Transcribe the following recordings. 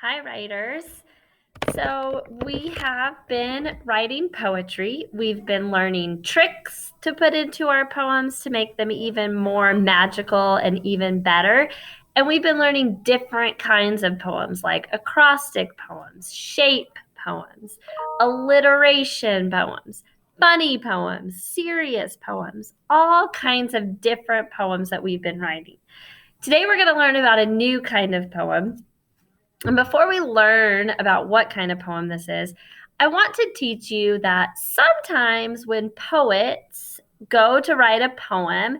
Hi, writers. So we have been writing poetry. We've been learning tricks to put into our poems to make them even more magical and even better. And we've been learning different kinds of poems like acrostic poems, shape poems, alliteration poems, funny poems, serious poems, all kinds of different poems that we've been writing. Today we're going to learn about a new kind of poem. And before we learn about what kind of poem this is, I want to teach you that sometimes when poets go to write a poem,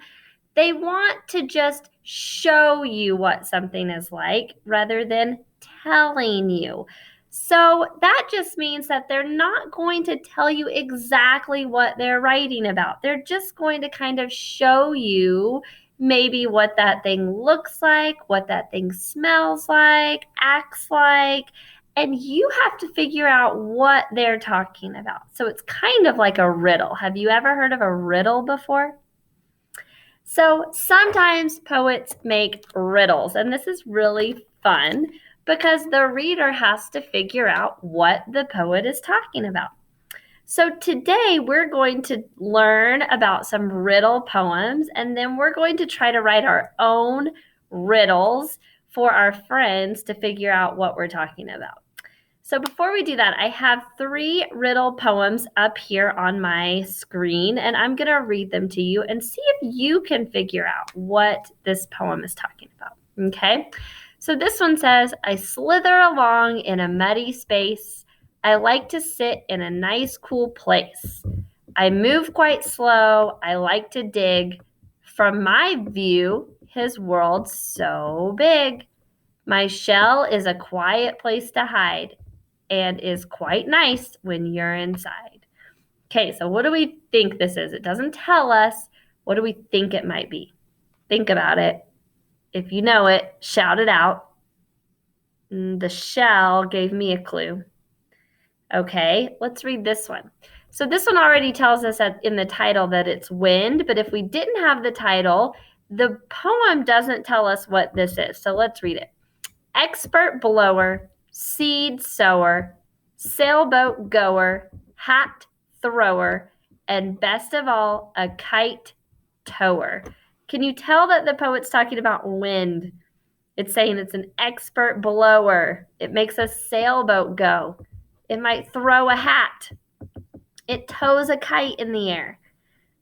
they want to just show you what something is like rather than telling you. So that just means that they're not going to tell you exactly what they're writing about. They're just going to kind of show you maybe what that thing looks like, what that thing smells like, acts like, and you have to figure out what they're talking about. So it's kind of like a riddle. Have you ever heard of a riddle before? So sometimes poets make riddles, and this is really fun because the reader has to figure out what the poet is talking about. So today we're going to learn about some riddle poems, and then we're going to try to write our own riddles for our friends to figure out what we're talking about. So before we do that, I have 3 riddle poems up here on my screen, and I'm going to read them to you and see if you can figure out what this poem is talking about. Okay? So this one says, I slither along in a muddy space. I like to sit in a nice cool place. I move quite slow. I like to dig. From my view, his world's so big. My shell is a quiet place to hide and is quite nice when you're inside. Okay, so what do we think this is? It doesn't tell us. What do we think it might be? Think about it. If you know it, shout it out. The shell gave me a clue. Okay, let's read this one. So this one already tells us in the title that it's wind, but if we didn't have the title, the poem doesn't tell us what this is. So let's read it. Expert blower, seed sower, sailboat goer, hat thrower, and best of all, a kite tower. Can you tell that the poet's talking about wind? It's saying it's an expert blower. It makes a sailboat go. It might throw a hat. It tows a kite in the air.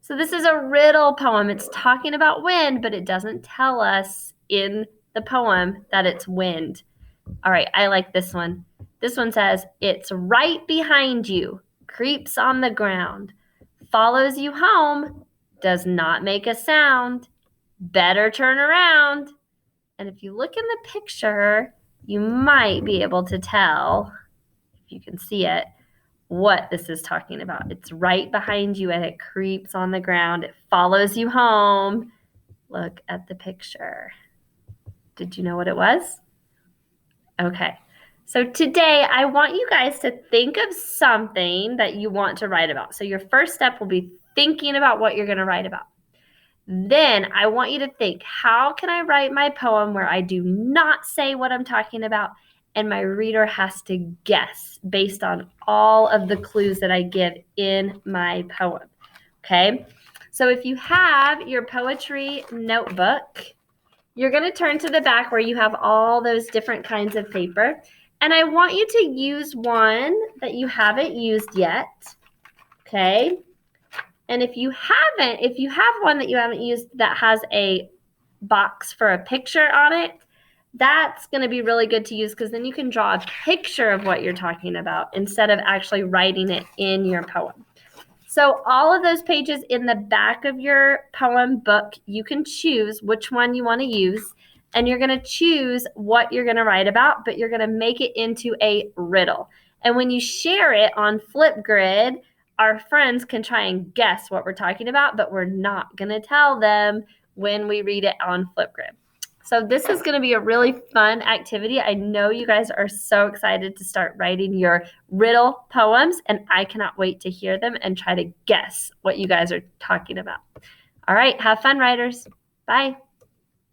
So this is a riddle poem. It's talking about wind, but it doesn't tell us in the poem that it's wind. All right, I like this one. This one says, it's right behind you, creeps on the ground, follows you home, does not make a sound, better turn around. And if you look in the picture, you might be able to tell, if you can see it, what this is talking about. It's right behind you and it creeps on the ground. It follows you home. Look at the picture. Did you know what it was? Okay. So today I want you guys to think of something that you want to write about. So your first step will be thinking about what you're going to write about. Then I want you to think, how can I write my poem where I do not say what I'm talking about and my reader has to guess based on all of the clues that I give in my poem? Okay? So if you have your poetry notebook, you're going to turn to the back where you have all those different kinds of paper. And I want you to use one that you haven't used yet. Okay? And if you have one that you haven't used that has a box for a picture on it, that's going to be really good to use because then you can draw a picture of what you're talking about instead of actually writing it in your poem. So all of those pages in the back of your poem book, you can choose which one you want to use, and you're going to choose what you're going to write about, but you're going to make it into a riddle. And when you share it on Flipgrid, our friends can try and guess what we're talking about, but we're not going to tell them when we read it on Flipgrid. So this is going to be a really fun activity. I know you guys are so excited to start writing your riddle poems, and I cannot wait to hear them and try to guess what you guys are talking about. All right, have fun, writers. Bye.